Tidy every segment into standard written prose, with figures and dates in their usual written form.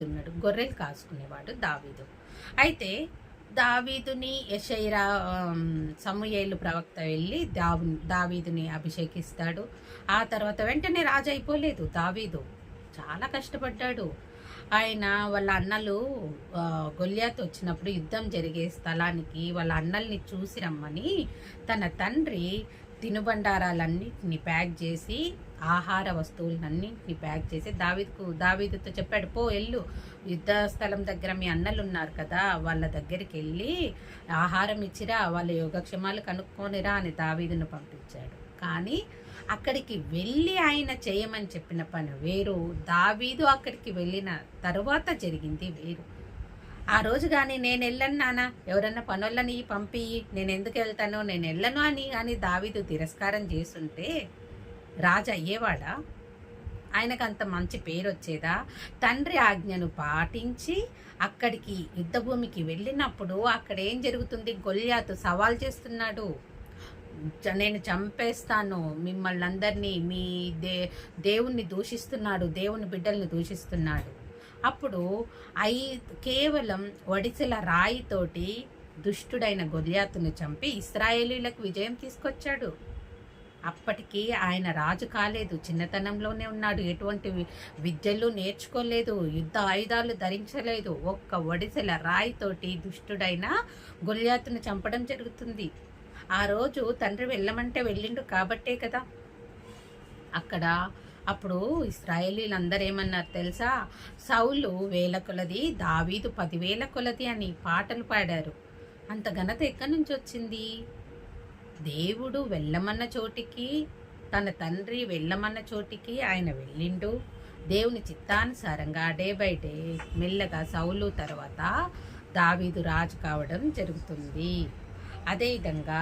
ఉన్నాడు. గొర్రెలు కాసుకునేవాడు దావీదు. అయితే దావీదుని యెషయా సమూయేలు ప్రవక్త వెళ్ళి దావీదుని అభిషేకిస్తాడు. ఆ తర్వాత వెంటనే రాజు అయిపోలేదు దావీదు. చాలా కష్టపడ్డాడు. ఆయన వాళ్ళ అన్నలు గొల్యాతు వచ్చినప్పుడు యుద్ధం జరిగే స్థలానికి వాళ్ళ అన్నల్ని చూసి రమ్మని తన తండ్రి తినుబండారాలన్నింటినీ ప్యాక్ చేసి ఆహార వస్తువులన్నింటినీ ప్యాక్ చేసి దావీదుతో చెప్పాడు, పో ఎల్లు యుద్ధ స్థలం దగ్గర మీ అన్నలు ఉన్నారు కదా, వాళ్ళ దగ్గరికి వెళ్ళి ఆహారం ఇచ్చిరా, వాళ్ళ యోగక్షేమాలు కనుక్కోనిరా అని దావీదును పంపించాడు. కానీ అక్కడికి వెళ్ళి ఆయన చేయమని చెప్పిన పని వేరు, దావీదు అక్కడికి వెళ్ళిన తరువాత జరిగింది వేరు. ఆ రోజు కానీ నేను వెళ్ళను నాన్న, ఎవరన్నా పనులని పంపి నేను ఎందుకు వెళ్తాను, నేను వెళ్ళను అని కానీ దావీదు తిరస్కారం చేస్తుంటే రాజు అయ్యేవాడా? ఆయనకు అంత మంచి పేరు వచ్చేదా? తండ్రి ఆజ్ఞను పాటించి అక్కడికి యుద్ధభూమికి వెళ్ళినప్పుడు అక్కడ ఏం జరుగుతుంది? గొల్యాతు సవాల్ చేస్తున్నాడు, నేను చంపేస్తాను మిమ్మల్ని అందరినీ, మీ దేవుణ్ణి దూషిస్తున్నాడు, దేవుని బిడ్డల్ని దూషిస్తున్నాడు. అప్పుడు కేవలం వడిసెల రాయితోటి దుష్టుడైన గొల్యాతును చంపి ఇశ్రాయేలీలకు విజయం తీసుకొచ్చాడు. అప్పటికి ఆయన రాజు కాలేదు, చిన్నతనంలోనే ఉన్నాడు, ఎటువంటి విద్యలు నేర్చుకోలేదు, యుద్ధ ఆయుధాలు ధరించలేదు. ఒక్క వడిసెల రాయితోటి దుష్టుడైన గొల్యాతును చంపడం జరుగుతుంది. ఆ రోజు తండ్రి వెళ్ళమంటే వెళ్ళిండు కాబట్టే కదా అక్కడ. అప్పుడు ఇశ్రాయేలీలందరూ ఏమన్నారు తెలుసా? సౌలు 1000 కొలది, దావీదు 10,000 కొలది అని పాటలు పాడారు. అంత ఘనత ఎక్కడి నుంచి వచ్చింది? దేవుడు వెళ్ళమన్న చోటికి, తన తండ్రి వెళ్ళమన్న చోటికి ఆయన వెళ్ళిండు. దేవుని చిత్తానుసారంగా డే బై డే మెల్లగా సౌలు తర్వాత దావీదు రాజు కావడం జరుగుతుంది. అదేవిధంగా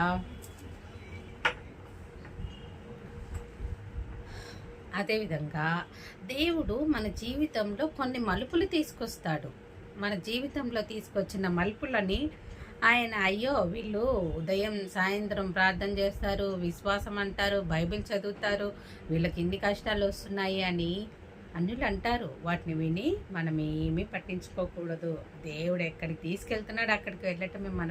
దేవుడు మన జీవితంలో కొన్ని మలుపులు తీసుకొస్తాడు. మన జీవితంలో తీసుకొచ్చిన మలుపులని ఆయన, అయ్యో వీళ్ళు ఉదయం సాయంత్రం ప్రార్థన చేస్తారు, విశ్వాసం అంటారు, బైబిల్ చదువుతారు, వీళ్ళకి ఇన్ని కష్టాలు వస్తున్నాయి అని అన్యులు అంటారు. వాటిని విని మనం ఏమీ పట్టించుకోకూడదు. దేవుడు ఎక్కడికి తీసుకెళ్తున్నాడు అక్కడికి వెళ్ళటమే మన